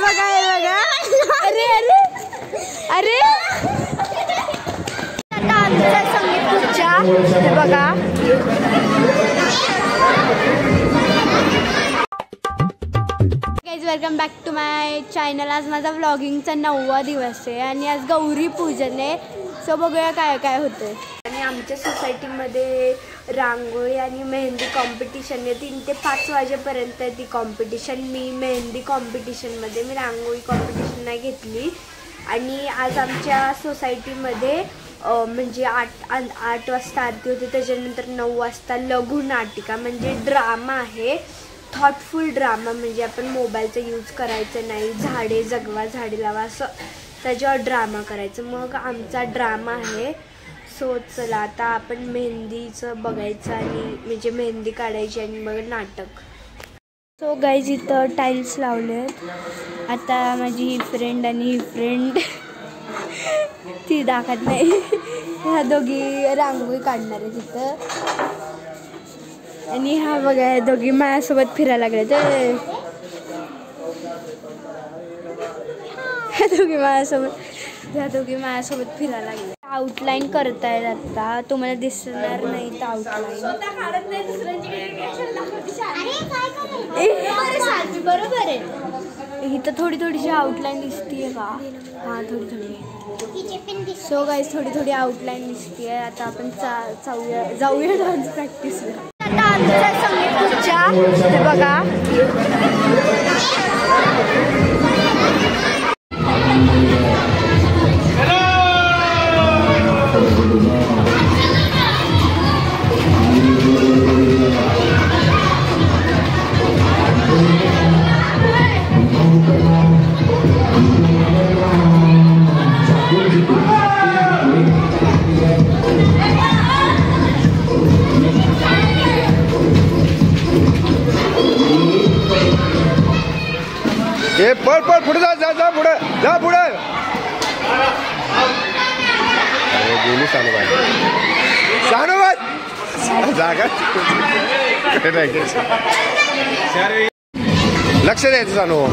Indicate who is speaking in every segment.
Speaker 1: बघा अरे अरे अरे आता आमचा संगीत खुर्च्या बघा. Welcome back to my channel. आज माझा व्लॉगिंगचा 9वा दिवस आहे आणि आज गौरी पूजन आहे. सो बघूया काय काय होतंय. आणि आमच्या सोसायटीमध्ये रांगोळी आणि मेहंदी कॉम्पिटिशन आहे. 3 ते 5 वाजेपर्यंत ती कॉम्पिटिशन. मी मेहंदी कॉम्पिटिशनमध्ये मी रांगोळी कॉम्पिटिशन नाही घेतली. आणि आज आमच्या सोसायटीमध्ये म्हणजे 8 वाजता आरती होती. त्याच्यानंतर 9 वाजता लघु नाटिका म्हणजे ड्रामा आहे. थॉटफुल ड्रामा म्हणजे आपण मोबाईलचा यूज करायचं नाही. झाडे जगवा झाडे लावा असं त्याच्यावर ड्रामा करायचं. मग आमचा ड्रामा आहे. सो चला आता आपण मेहंदीचं बघायचं आणि म्हणजे मेहंदी काढायची आणि मग नाटक. सो गाईज इथं टाईल्स लावलेत. आता माझी ही फ्रेंड आणि ही फ्रेंड ती दाखवत नाही. ह्या दोघी रांगोळी काढणार आहे तिथं. आणि हा बघा हे दोघी माझ्यासोबत फिरायला लागले. ह्या दोघी माझ्यासोबत फिरायला लागले. आउटलाईन करतायत आता. तुम्हाला दिसणार नाही तर आउटलाईन. बरोबर आहे. इथं थोडीशी आउटलाईन दिसतीये का? हां थोडी. सो गाईज थोडी आउटलाईन दिसतीये. आता आपण जाऊया डान्स प्रॅक्टिसला. आता आमचा संगीत खुर्च्या बघा.
Speaker 2: ए पळ पुढे जा पुढे गेली सानोबाई जागा लक्ष द्यायचं सानो.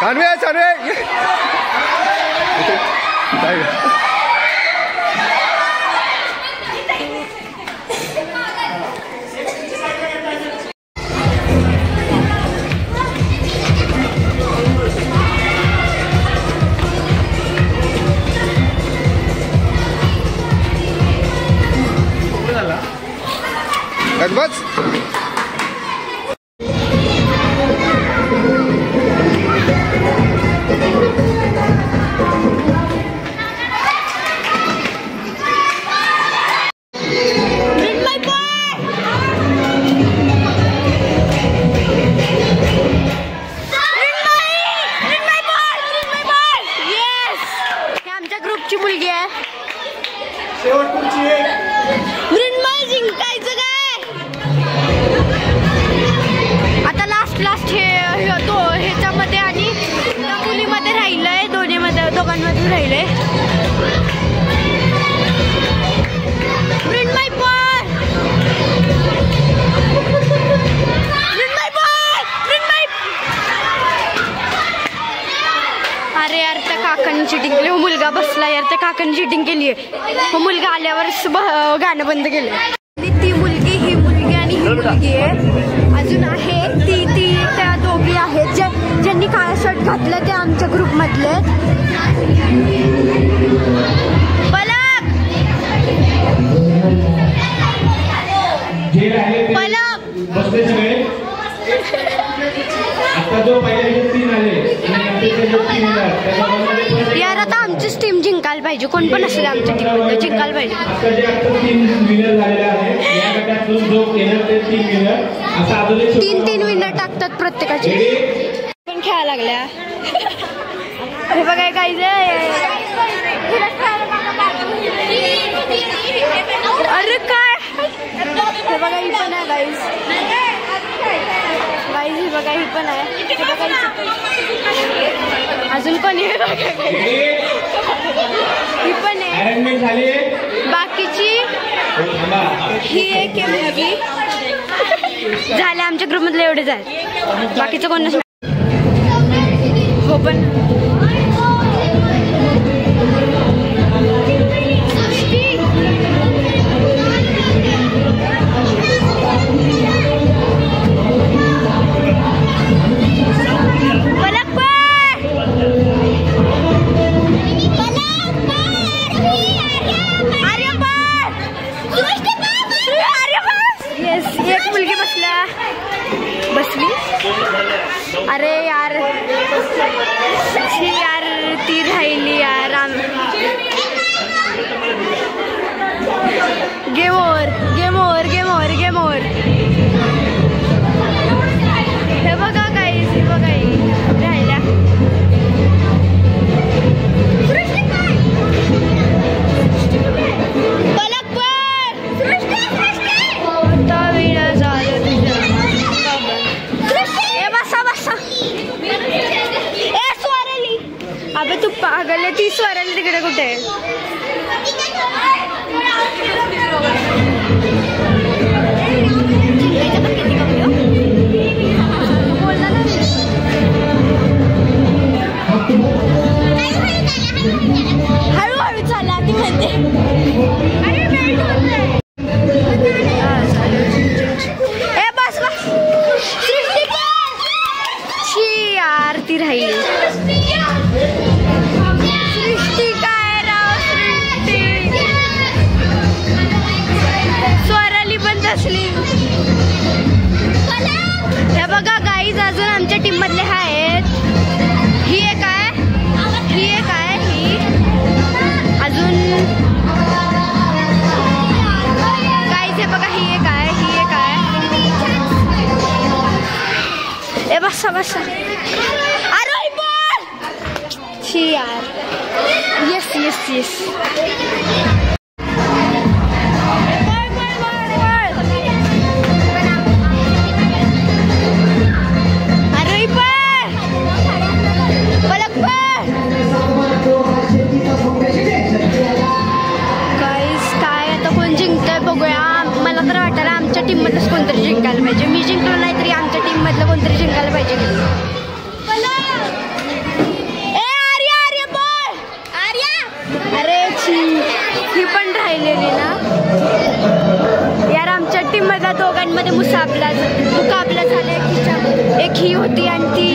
Speaker 2: चालवे बस.
Speaker 1: मुलगी आहे मृण्मय. जिंकायचं काय आता लास्ट ह्याच्यामध्ये आणि मुलीमध्ये राहिलंय. दोघांमध्ये राहिलंय. मृण्मय अरे यार त्या काकांनी चिटिंग केली. मुलगा बसला यार. त्या काकांनी चिटिंग केली आहे. मुलगा आल्यावर गाणं बंद केलं. ती मुलगी ही मुलगी आणि ही मुलगी आहे. अजून आहे ती त्या दोघी आहेत ज्यांनी काळा शर्ट घातलं ते आमच्या ग्रुपमधले. यार आता आमचीच टीम जिंकायला पाहिजे. कोण पण असेल आमच्या टीम जिंकायला पाहिजे. 3 विनर टाकतात प्रत्येकाचे. खेळायला लागल्या. हे बघा काही अरे काय हे बघा ही पण आहे गाईज. गाईज ही बघा ही पण आहे. हे बघा अजून पण ही पण आहे. बाकीची ही एक मुलगी झाले आमच्या ग्रुप मधले एवढेच आहेत. बाकीचं कोण नसतं. हो पण अरे यार ती राहिली यार. Game over. हे बघा काही हे बघा राहिल्या. अबे तू पागल आहे. ती स्वराली तिकडे कुठे आहे. हळूहळू चाला ती म्हणते. बस यार ती राहिली. हे बघा गाईज अजून आमच्या टीम मधले आहेत. ही एक आहे ही अजून गाईज हे बघा ही एक आहे ए बसा अरे छी यार. येस मला तर वाटायला आमच्या टीम मधलंच कोणतरी जिंकायला पाहिजे. मी जिंकलो नाही तरी आमच्या टीम मधलं कोणतरी जिंकायला पाहिजे. अरे ही पण राहिलेली ना यार. आमच्या टीम मधल्या दोघांमध्ये मुकाबला झाला. एक ही होती आणि ती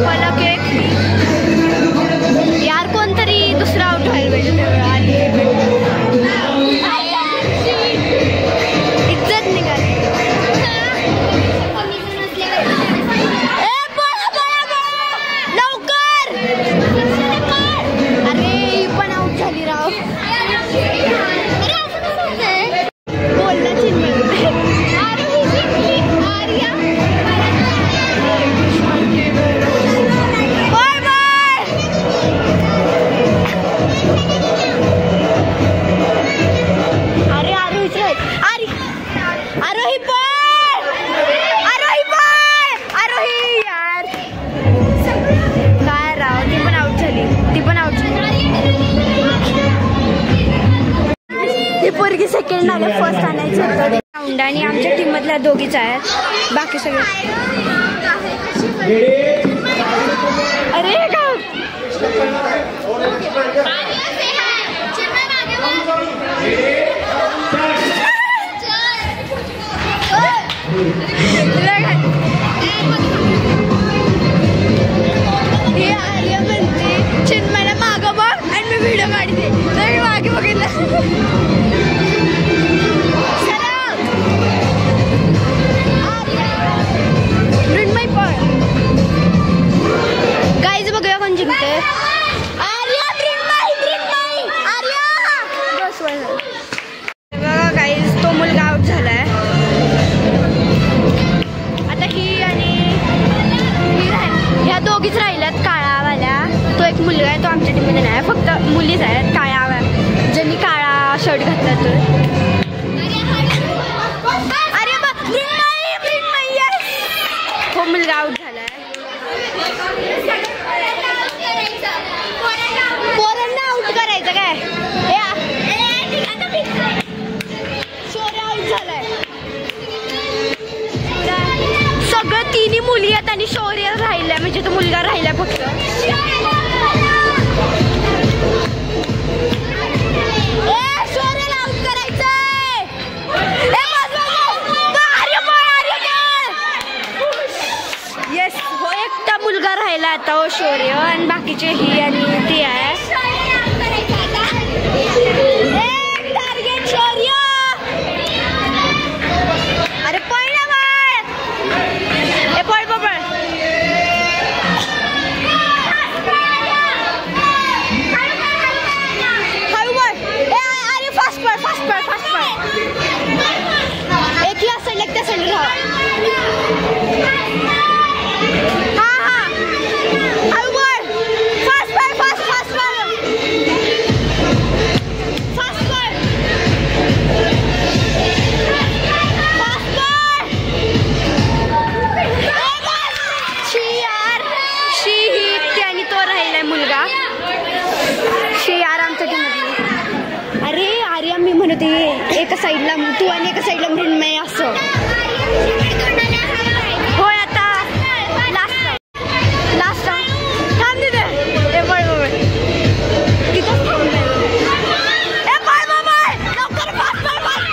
Speaker 1: पलक एक यार कोणतरी दुसरा आउट व्हायला पाहिजे. इज्जत निघाली. लवकर. अरे ही पण आउट झाली राव. बोलला चिन्ह. पोरगी सेकंड आले. फर्स्ट आणायचं होतं राऊंड आणि आमच्या टीम मधल्या दोघीच आहेत. बाकी सगळे अरे का हे आर्या म्हणते चिन्मयला मागं बघ आणि मी व्हिडिओ काढते. तर मी मागे बघितलं. गाईज बघूया कोण जिंकते. बघा गाईज तो मुलगा आउट झालाय. मध्ये नाही, फक्त मुलीच आहेत काळ्या, ज्यांनी काळा शर्ट घातला तर. हो मुलगा आउट झालाय. पोरांना आउट करायचं काय? शौर्य आउट झालाय. सगळं तिन्ही मुली आहेत आणि शौर्य राहिलाय, म्हणजे तो मुलगा राहिलाय फक्त. शौर्याला आउट करायचंय. येस, हो एकटा मुलगा राहिला आता हो शौर्य, आणि बाकीचे ही आणि ती आहे. टार्गेट शौर्य. अरे पळ ना बाळ. ए पळ पळ पळ. हळू पळ. अरे फास्ट पळ फास्ट पळ फास्ट पळ. एक या साईड एक त्या साईड राहा. एका साईडला तू आणि एका साईडला मृण्मय असं. होय आता लास्ट थांब तिथे. ए बळ बळ तिथंच थांब. ए बळ बळ लवकर फास्ट बळ फास्ट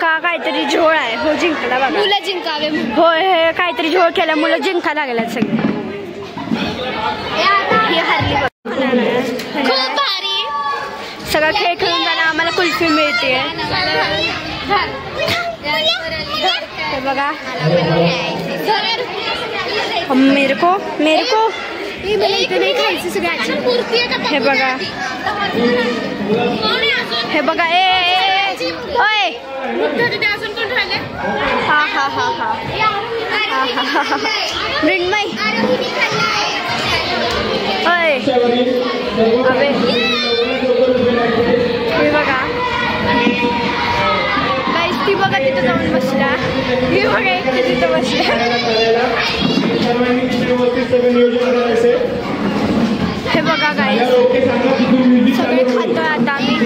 Speaker 1: काका काहीतरी झोळ आहे. हो जिंकला बघा. मुलं जिंकावे. होय हे काहीतरी झोळ केल्या मुलं जिंका लागल्यात सगळे. ही हरली खूप भारी. सगळा खेळ खेळून जाणार आम्हाला कुल्फी मिळते. हे बघा मेरे को नाही खायचं सगळ्याची. हे बघा हे बघा. ओय हा हा हा हा मृण्मय. ओय अबे हे बघा गाईस, ती बघा तिथं जाऊन बसला. हे बघा एक तिथं बसला. हे बघा गाईस सगळे खातोय आता आम्ही.